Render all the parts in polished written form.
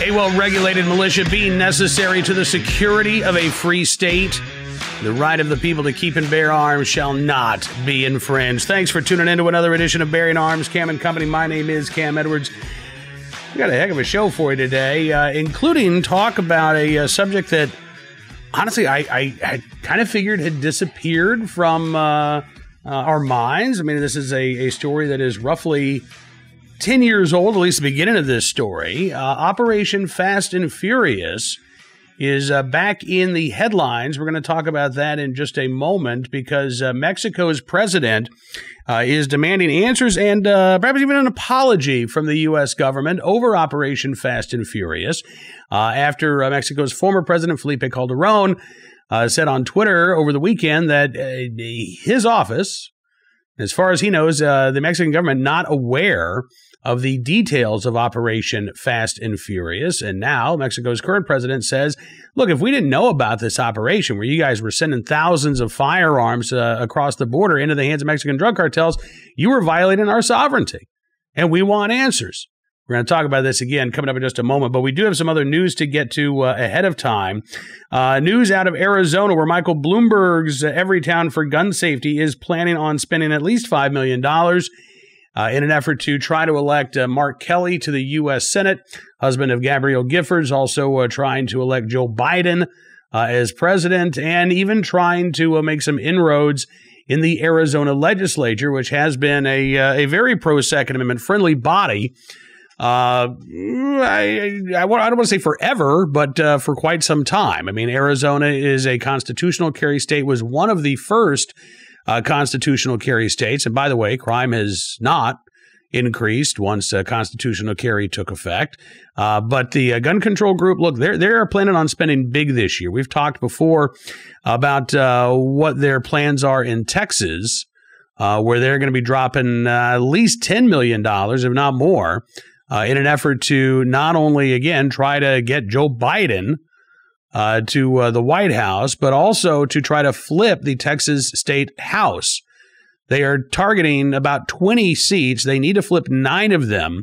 A well-regulated militia being necessary to the security of a free state. The right of the people to keep and bear arms shall not be infringed. Thanks for tuning in to another edition of Bearing Arms, Cam and Company. My name is Cam Edwards. We got a heck of a show for you today, including talk about a subject that, honestly, I kind of figured had disappeared from our minds. I mean, this is a story that is roughly 10 years old, at least the beginning of this story. Operation Fast and Furious is back in the headlines. We're going to talk about that in just a moment because Mexico's president is demanding answers and perhaps even an apology from the U.S. government over Operation Fast and Furious after Mexico's former president, Felipe Calderón, said on Twitter over the weekend that his office, as far as he knows, the Mexican government not aware of the details of Operation Fast and Furious. And now Mexico's current president says, look, if we didn't know about this operation where you guys were sending thousands of firearms across the border into the hands of Mexican drug cartels, you were violating our sovereignty. And we want answers. We're going to talk about this again coming up in just a moment, but we do have some other news to get to ahead of time. News out of Arizona where Michael Bloomberg's Everytown for gun safety is planning on spending at least $5 million in an effort to try to elect Mark Kelly to the U.S. Senate, husband of Gabrielle Giffords, also trying to elect Joe Biden as president, and even trying to make some inroads in the Arizona legislature, which has been a very pro-Second Amendment friendly body. I don't want to say forever, but for quite some time. I mean, Arizona is a constitutional carry state, was one of the first constitutional carry states. And by the way, crime has not increased once constitutional carry took effect. But the gun control group, look, they're planning on spending big this year. We've talked before about what their plans are in Texas, where they're going to be dropping at least $10 million, if not more, in an effort to not only, again, try to get Joe Biden to the White House, but also to try to flip the Texas State House. They are targeting about 20 seats. They need to flip 9 of them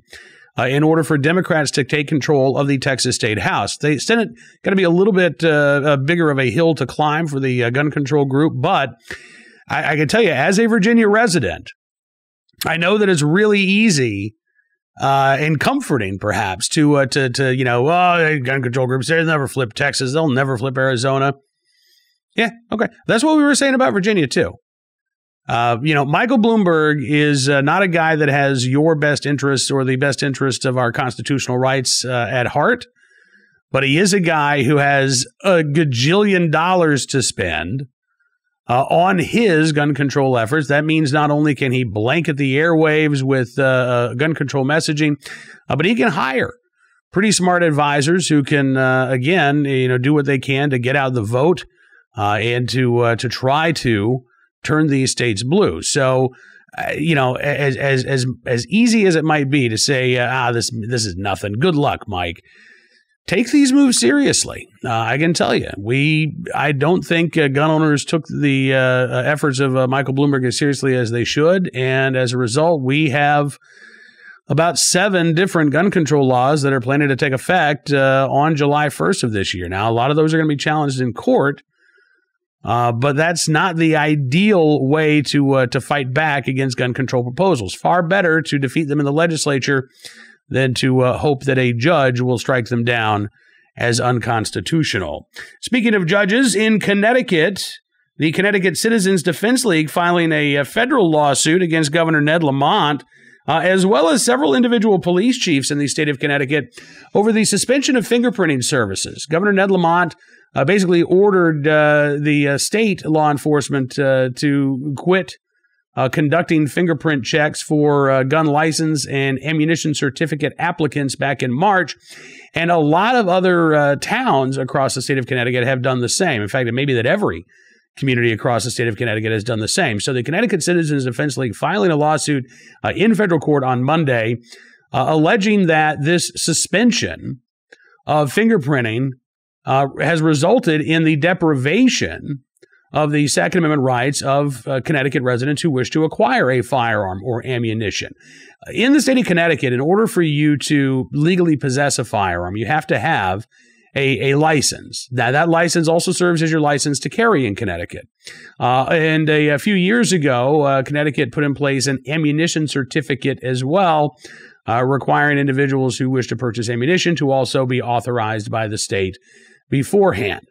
in order for Democrats to take control of the Texas State House. The Senate got to be a little bit bigger of a hill to climb for the gun control group, but I can tell you, as a Virginia resident, I know that it's really easy and comforting, perhaps, to gun control groups, they'll never flip Texas, they'll never flip Arizona. Yeah, okay. That's what we were saying about Virginia, too. Michael Bloomberg is not a guy that has your best interests or the best interests of our constitutional rights at heart, but he is a guy who has a gajillion dollars to spend on his gun control efforts. That means not only can he blanket the airwaves with gun control messaging, but he can hire pretty smart advisors who can, do what they can to get out the vote and to try to turn these states blue. So, as easy as it might be to say, this is nothing. Good luck, Mike. Take these moves seriously. I can tell you, I don't think gun owners took the efforts of Michael Bloomberg as seriously as they should. And as a result, we have about 7 different gun control laws that are planning to take effect on July 1st of this year. Now, a lot of those are going to be challenged in court, but that's not the ideal way to fight back against gun control proposals. Far better to defeat them in the legislature than to hope that a judge will strike them down as unconstitutional. Speaking of judges, in Connecticut, the Connecticut Citizens Defense League filing a federal lawsuit against Governor Ned Lamont, as well as several individual police chiefs in the state of Connecticut over the suspension of fingerprinting services. Governor Ned Lamont basically ordered the state law enforcement to quit conducting fingerprint checks for gun license and ammunition certificate applicants back in March. And a lot of other towns across the state of Connecticut have done the same. In fact, it may be that every community across the state of Connecticut has done the same. So the Connecticut Citizens Defense League filing a lawsuit in federal court on Monday, alleging that this suspension of fingerprinting has resulted in the deprivation of the Second Amendment rights of Connecticut residents who wish to acquire a firearm or ammunition. In the state of Connecticut, in order for you to legally possess a firearm, you have to have a license. Now, that license also serves as your license to carry in Connecticut. And a few years ago, Connecticut put in place an ammunition certificate as well, requiring individuals who wish to purchase ammunition to also be authorized by the state beforehand.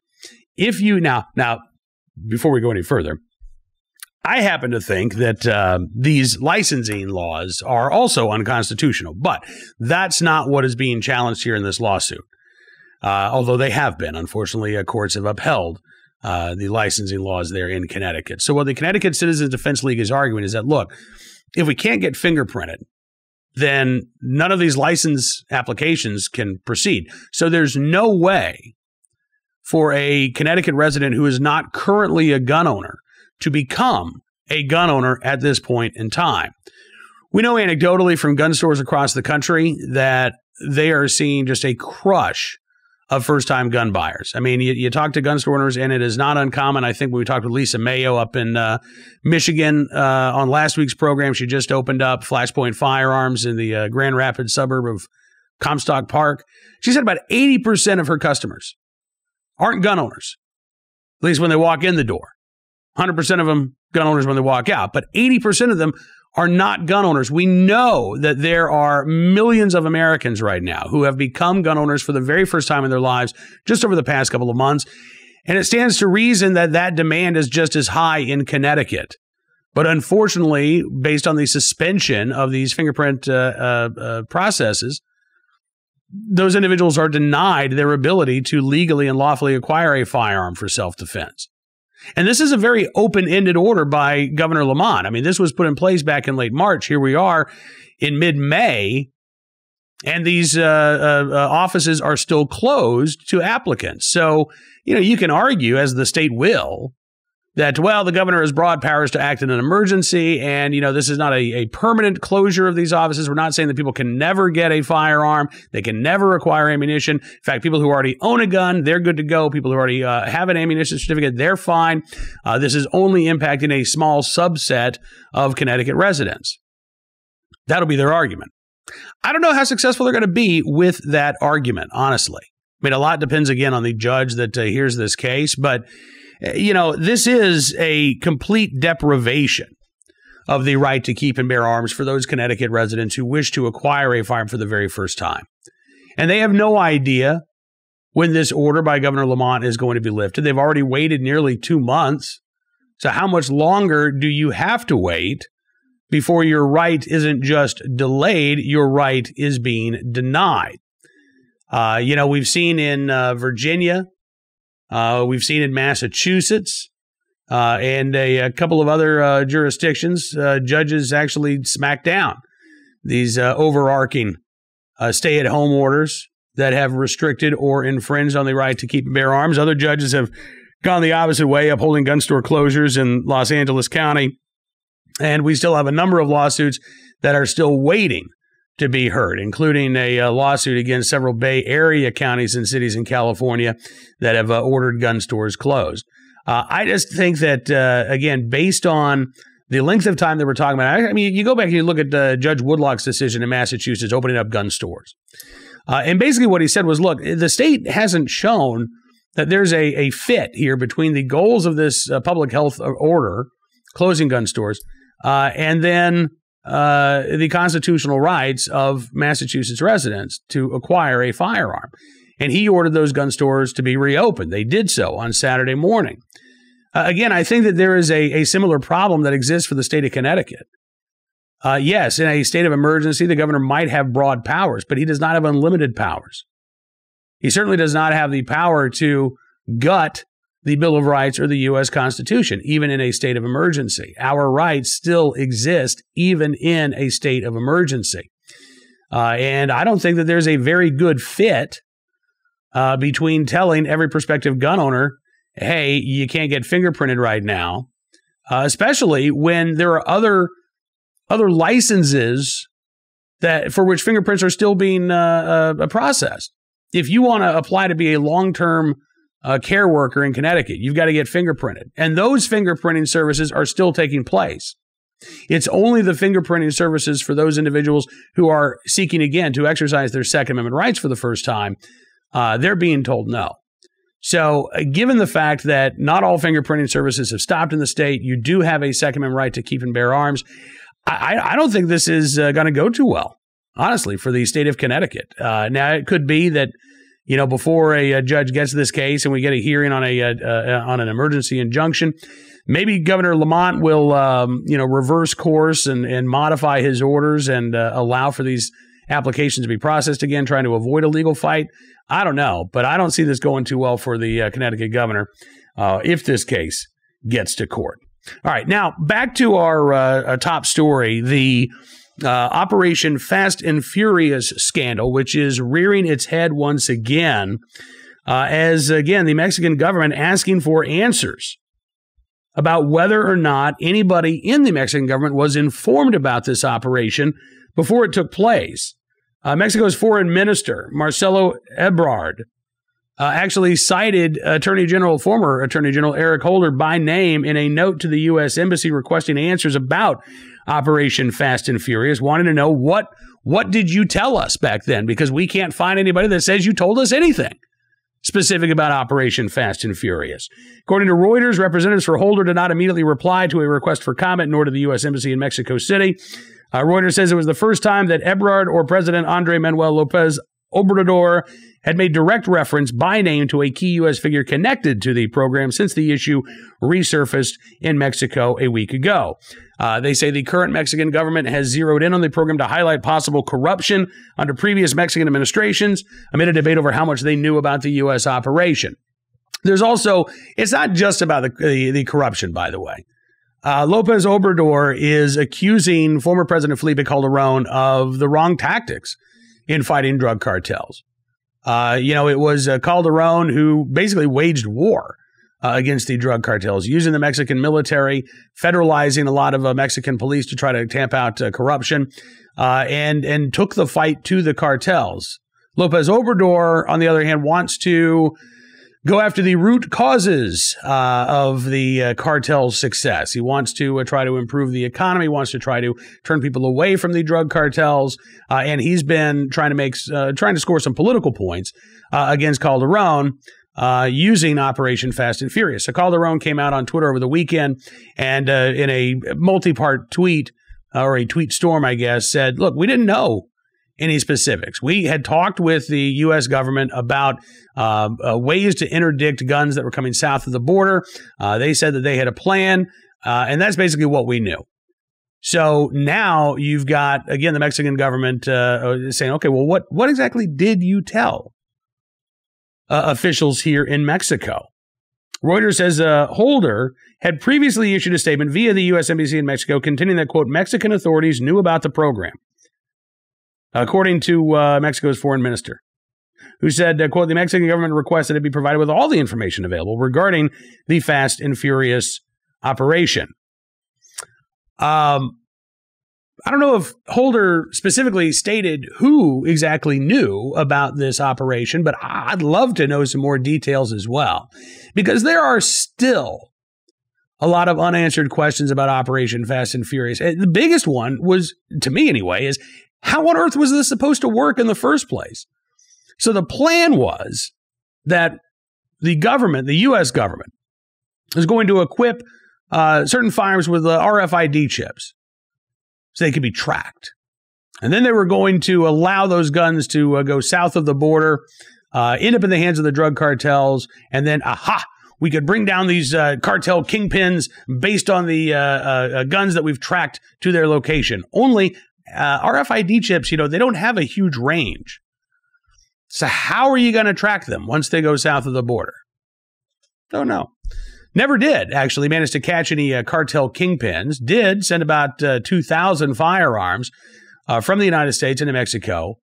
If you now, before we go any further, I happen to think that these licensing laws are also unconstitutional, but that's not what is being challenged here in this lawsuit. Although they have been, unfortunately, courts have upheld the licensing laws there in Connecticut. So what the Connecticut Citizens Defense League is arguing is that, look, if we can't get fingerprinted, then none of these license applications can proceed. So there's no way for a Connecticut resident who is not currently a gun owner to become a gun owner at this point in time. We know anecdotally from gun stores across the country that they are seeing just a crush of first-time gun buyers. I mean, you talk to gun store owners, and it is not uncommon. I think when we talked with Lisa Mayo up in Michigan on last week's program, she just opened up Flashpoint Firearms in the Grand Rapids suburb of Comstock Park. She said about 80% of her customers aren't gun owners, at least when they walk in the door. 100% of them gun owners when they walk out, but 80% of them are not gun owners. We know that there are millions of Americans right now who have become gun owners for the very first time in their lives just over the past couple of months. And it stands to reason that that demand is just as high in Connecticut. But unfortunately, based on the suspension of these fingerprint processes, those individuals are denied their ability to legally and lawfully acquire a firearm for self-defense. And this is a very open-ended order by Governor Lamont. I mean, this was put in place back in late March. Here we are in mid-May, and these offices are still closed to applicants. So, you can argue, as the state will, that, well, the governor has broad powers to act in an emergency, and, this is not a permanent closure of these offices. We're not saying that people can never get a firearm. They can never acquire ammunition. In fact, people who already own a gun, they're good to go. People who already have an ammunition certificate, they're fine. This is only impacting a small subset of Connecticut residents. That'll be their argument. I don't know how successful they're going to be with that argument, honestly. I mean, a lot depends, again, on the judge that hears this case, but this is a complete deprivation of the right to keep and bear arms for those Connecticut residents who wish to acquire a firearm for the very first time. And they have no idea when this order by Governor Lamont is going to be lifted. They've already waited nearly 2 months. So how much longer do you have to wait before your right isn't just delayed, your right is being denied? We've seen in Virginia, we've seen in Massachusetts, and a couple of other jurisdictions, judges actually smack down these overarching stay-at-home orders that have restricted or infringed on the right to keep and bear arms. Other judges have gone the opposite way, upholding gun store closures in Los Angeles County. And we still have a number of lawsuits that are still waiting to be heard, including a lawsuit against several Bay Area counties and cities in California that have ordered gun stores closed. I just think that, again, based on the length of time that we're talking about, I mean, you go back and you look at Judge Woodlock's decision in Massachusetts opening up gun stores. And basically what he said was, look, the state hasn't shown that there's a fit here between the goals of this public health order, closing gun stores, and then the constitutional rights of Massachusetts residents to acquire a firearm. And he ordered those gun stores to be reopened. They did so on Saturday morning. Again, I think that there is a similar problem that exists for the state of Connecticut. Yes, in a state of emergency, the governor might have broad powers, but he does not have unlimited powers. He certainly does not have the power to gut the Bill of Rights or the U.S. Constitution, even in a state of emergency. Our rights still exist even in a state of emergency. And I don't think that there's a very good fit between telling every prospective gun owner, hey, you can't get fingerprinted right now, especially when there are other licenses that for which fingerprints are still being processed. If you want to apply to be a long-term care worker in Connecticut. You've got to get fingerprinted. And those fingerprinting services are still taking place. It's only the fingerprinting services for those individuals who are seeking again to exercise their Second Amendment rights for the first time. They're being told no. So given the fact that not all fingerprinting services have stopped in the state, you do have a Second Amendment right to keep and bear arms. I don't think this is going to go too well, honestly, for the state of Connecticut. Now, it could be that, before a judge gets this case and we get a hearing on an emergency injunction, maybe Governor Lamont will, reverse course and modify his orders and allow for these applications to be processed again, trying to avoid a legal fight. I don't know, but I don't see this going too well for the Connecticut governor if this case gets to court. All right, now back to our top story, the Operation Fast and Furious scandal, which is rearing its head once again, as, again, the Mexican government asking for answers about whether or not anybody in the Mexican government was informed about this operation before it took place. Mexico's foreign minister, Marcelo Ebrard, actually cited former Attorney General Eric Holder by name in a note to the U.S. Embassy requesting answers about Operation Fast and Furious, wanting to know what did you tell us back then? Because we can't find anybody that says you told us anything specific about Operation Fast and Furious. According to Reuters, representatives for Holder did not immediately reply to a request for comment, nor to the U.S. Embassy in Mexico City. Reuters says it was the first time that Ebrard or President Andrés Manuel López Obrador had made direct reference by name to a key U.S. figure connected to the program since the issue resurfaced in Mexico a week ago. They say the current Mexican government has zeroed in on the program to highlight possible corruption under previous Mexican administrations amid a debate over how much they knew about the U.S. operation. There's also, it's not just about the corruption, by the way. López Obrador is accusing former President Felipe Calderón of the wrong tactics in fighting drug cartels. It was Calderón who basically waged war against the drug cartels, using the Mexican military, federalizing a lot of Mexican police to try to tamp out corruption, and took the fight to the cartels. López Obrador, on the other hand, wants to go after the root causes of the cartel's success. He wants to try to improve the economy, wants to try to turn people away from the drug cartels, and he's been trying to score some political points against Calderón using Operation Fast and Furious. So Calderón came out on Twitter over the weekend and in a multi-part tweet, or a tweet storm, I guess, said, look, we didn't know any specifics. We had talked with the U.S. government about ways to interdict guns that were coming south of the border. They said that they had a plan, and that's basically what we knew. So now you've got, again, the Mexican government saying, okay, well, what exactly did you tell officials here in Mexico? Reuters says Holder had previously issued a statement via the U.S. Embassy in Mexico containing that, quote, Mexican authorities knew about the program. According to Mexico's foreign minister, who said, quote, the Mexican government requested it be provided with all the information available regarding the Fast and Furious operation. I don't know if Holder specifically stated who exactly knew about this operation, but I'd love to know some more details as well, because there are still a lot of unanswered questions about Operation Fast and Furious. The biggest one was, to me anyway, is how on earth was this supposed to work in the first place? So the plan was that the government, the U.S. government, is going to equip certain firearms with RFID chips so they could be tracked. And then they were going to allow those guns to go south of the border, end up in the hands of the drug cartels, and then, we could bring down these cartel kingpins based on the guns that we've tracked to their location. Only RFID chips, they don't have a huge range. So how are you going to track them once they go south of the border? Don't know. Never did actually manage to catch any cartel kingpins. Did send about 2,000 firearms from the United States into Mexico.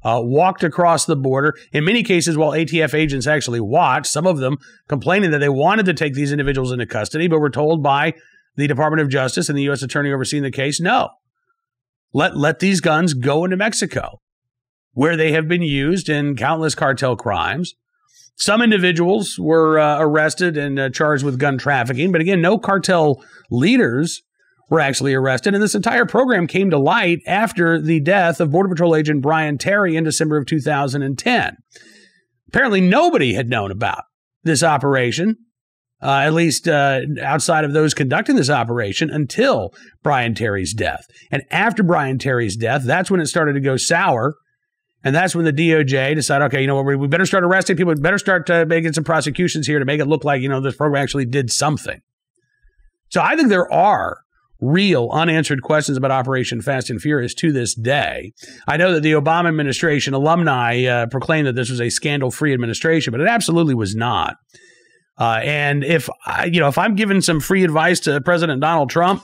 Walked across the border. In many cases, while ATF agents actually watched, some of them complaining that they wanted to take these individuals into custody, but were told by the Department of Justice and the U.S. attorney overseeing the case, no. Let these guns go into Mexico, where they have been used in countless cartel crimes. Some individuals were arrested and charged with gun trafficking. But again, no cartel leaders were actually arrested. And this entire program came to light after the death of Border Patrol agent Brian Terry in December of 2010. Apparently, nobody had known about this operation, at least outside of those conducting this operation, until Brian Terry's death. And after Brian Terry's death, that's when it started to go sour. And that's when the DOJ decided, okay, you know what, we better start arresting people. We better start making some prosecutions here to make it look like, you know, this program actually did something. So I think there are real unanswered questions about Operation Fast and Furious to this day. I know that the Obama administration alumni proclaimed that this was a scandal-free administration, but it absolutely was not. And if I'm giving some free advice to President Donald Trump,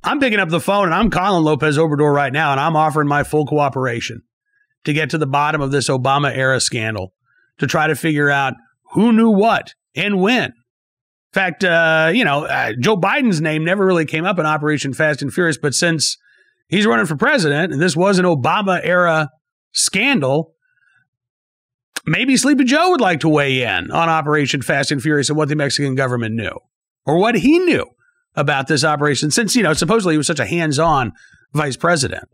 I'm picking up the phone and I'm calling Lopez Obrador right now, and I'm offering my full cooperation to get to the bottom of this Obama-era scandal, to try to figure out who knew what and when. In fact, Joe Biden's name never really came up in Operation Fast and Furious, but since he's running for president and this was an Obama-era scandal, maybe Sleepy Joe would like to weigh in on Operation Fast and Furious and what the Mexican government knew, or what he knew about this operation, since, supposedly he was such a hands-on vice president.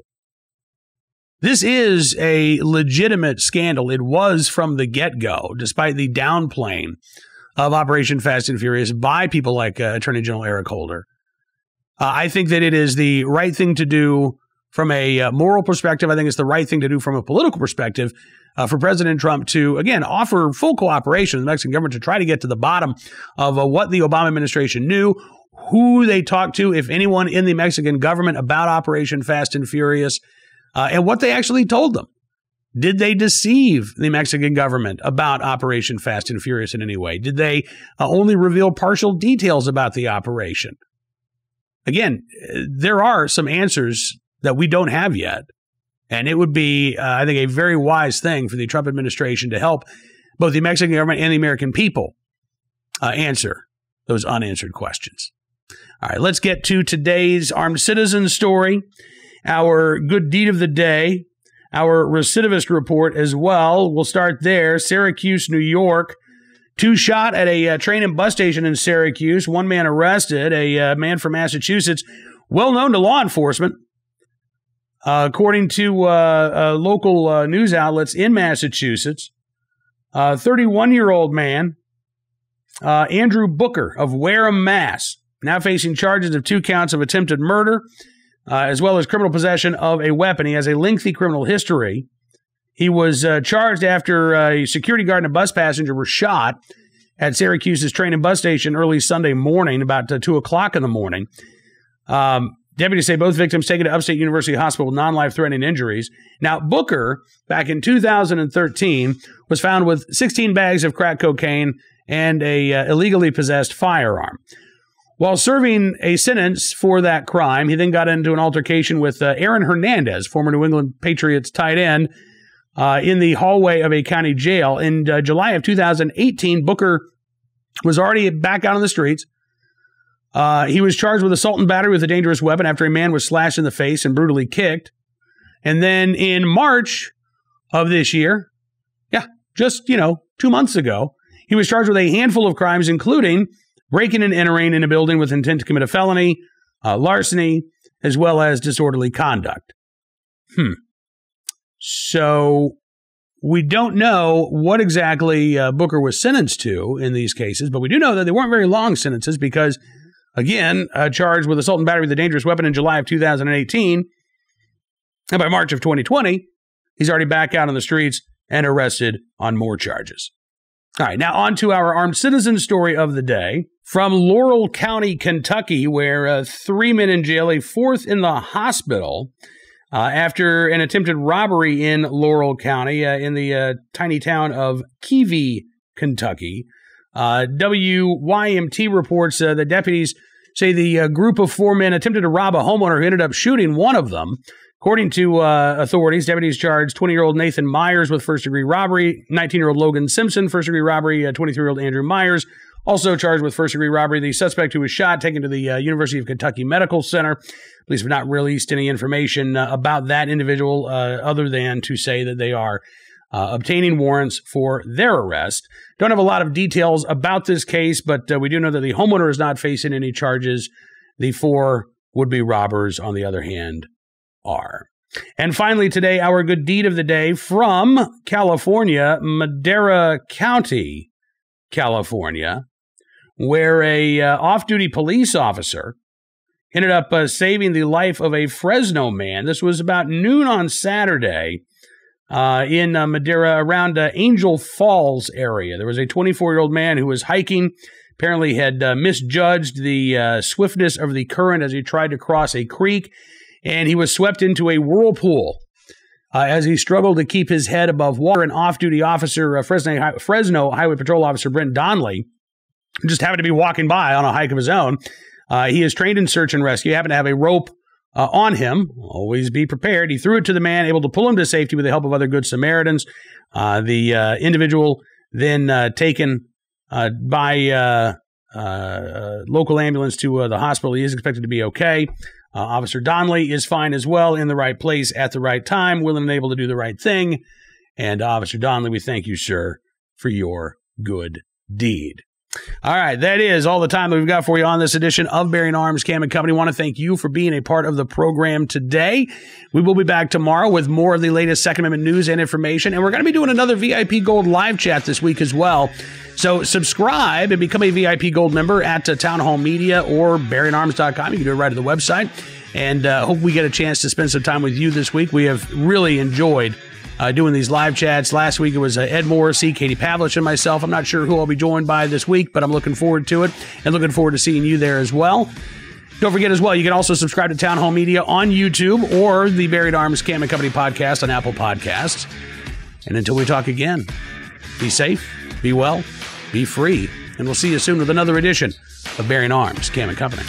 This is a legitimate scandal. It was from the get-go, despite the downplaying of Operation Fast and Furious by people like Attorney General Eric Holder. I think that it is the right thing to do from a moral perspective. I think it's the right thing to do from a political perspective for President Trump to, again, offer full cooperation with the Mexican government to try to get to the bottom of what the Obama administration knew, who they talked to, if anyone, in the Mexican government about Operation Fast and Furious, and what they actually told them. Did they deceive the Mexican government about Operation Fast and Furious in any way? Did they only reveal partial details about the operation? Again, there are some answers that we don't have yet, and it would be, I think, a very wise thing for the Trump administration to help both the Mexican government and the American people answer those unanswered questions. All right, let's get to today's armed citizen story, our good deed of the day, our recidivist report as well. We'll start there. Syracuse, New York. 2 shot at a train and bus station in Syracuse. 1 man arrested, a man from Massachusetts, well known to law enforcement. According to local news outlets in Massachusetts, 31-year-old man, Andrew Booker of Wareham, Mass., now facing charges of 2 counts of attempted murder, as well as criminal possession of a weapon. He has a lengthy criminal history. He was charged after a security guard and a bus passenger were shot at Syracuse's train and bus station early Sunday morning, about 2 o'clock in the morning. Deputies say both victims taken to Upstate University Hospital with non-life-threatening injuries. Now, Booker, back in 2013, was found with 16 bags of crack cocaine and a illegally possessed firearm. While serving a sentence for that crime, he then got into an altercation with Aaron Hernandez, former New England Patriots tight end, in the hallway of a county jail. In July of 2018, Booker was already back out on the streets. He was charged with assault and battery with a dangerous weapon after a man was slashed in the face and brutally kicked. And then in March of this year, just, 2 months ago, he was charged with a handful of crimes, including breaking and entering in a building with intent to commit a felony, larceny, as well as disorderly conduct. So we don't know what exactly Booker was sentenced to in these cases, but we do know that they weren't very long sentences because, again, charged with assault and battery with a dangerous weapon in July of 2018, and by March of 2020, he's already back out on the streets and arrested on more charges. All right, now on to our armed citizen story of the day. From Laurel County, Kentucky, where 3 men in jail, a 4th in the hospital, after an attempted robbery in Laurel County in the tiny town of Keevee, Kentucky. WYMT reports that deputies say the group of 4 men attempted to rob a homeowner who ended up shooting one of them. According to authorities, deputies charged 20-year-old Nathan Myers with first-degree robbery, 19-year-old Logan Simpson, first-degree robbery, 23-year-old Andrew Myers, also charged with first-degree robbery. The suspect who was shot, taken to the University of Kentucky Medical Center. Police have not released any information about that individual other than to say that they are obtaining warrants for their arrest. Don't have a lot of details about this case, but we do know that the homeowner is not facing any charges. The 4 would-be robbers, on the other hand, are. And finally today, our good deed of the day from California, Madera County, California, where a off-duty police officer ended up saving the life of a Fresno man. This was about noon on Saturday in Madera, around Angel Falls area. There was a 24-year-old man who was hiking, apparently had misjudged the swiftness of the current as he tried to cross a creek, and he was swept into a whirlpool as he struggled to keep his head above water. An off-duty officer, Fresno Highway Patrol Officer Brent Donnelly, just happened to be walking by on a hike of his own. He is trained in search and rescue. He happened to have a rope on him. Always be prepared. He threw it to the man, able to pull him to safety with the help of other good Samaritans. The individual then taken by local ambulance to the hospital. He is expected to be okay. Officer Donnelly is fine as well, in the right place at the right time, willing and able to do the right thing. And Officer Donnelly, we thank you, sir, for your good deed. All right, that is all the time that we've got for you on this edition of Bearing Arms Cam & Company. I want to thank you for being a part of the program today. We will be back tomorrow with more of the latest Second Amendment news and information, and we're going to be doing another VIP Gold live chat this week as well. So subscribe and become a VIP Gold member at Town Hall Media or BearingArms.com. You can do it right at the website, and hope we get a chance to spend some time with you this week. We have really enjoyed doing these live chats. Last week it was Ed Morrissey, Katie Pavlich, and myself. I'm not sure who I'll be joined by this week, but I'm looking forward to it and looking forward to seeing you there as well. Don't forget as well, you can also subscribe to Town Hall Media on YouTube or the Buried Arms Cam & Company podcast on Apple Podcasts. And until we talk again, be safe, be well, be free, and we'll see you soon with another edition of Bearing Arms Cam & Company.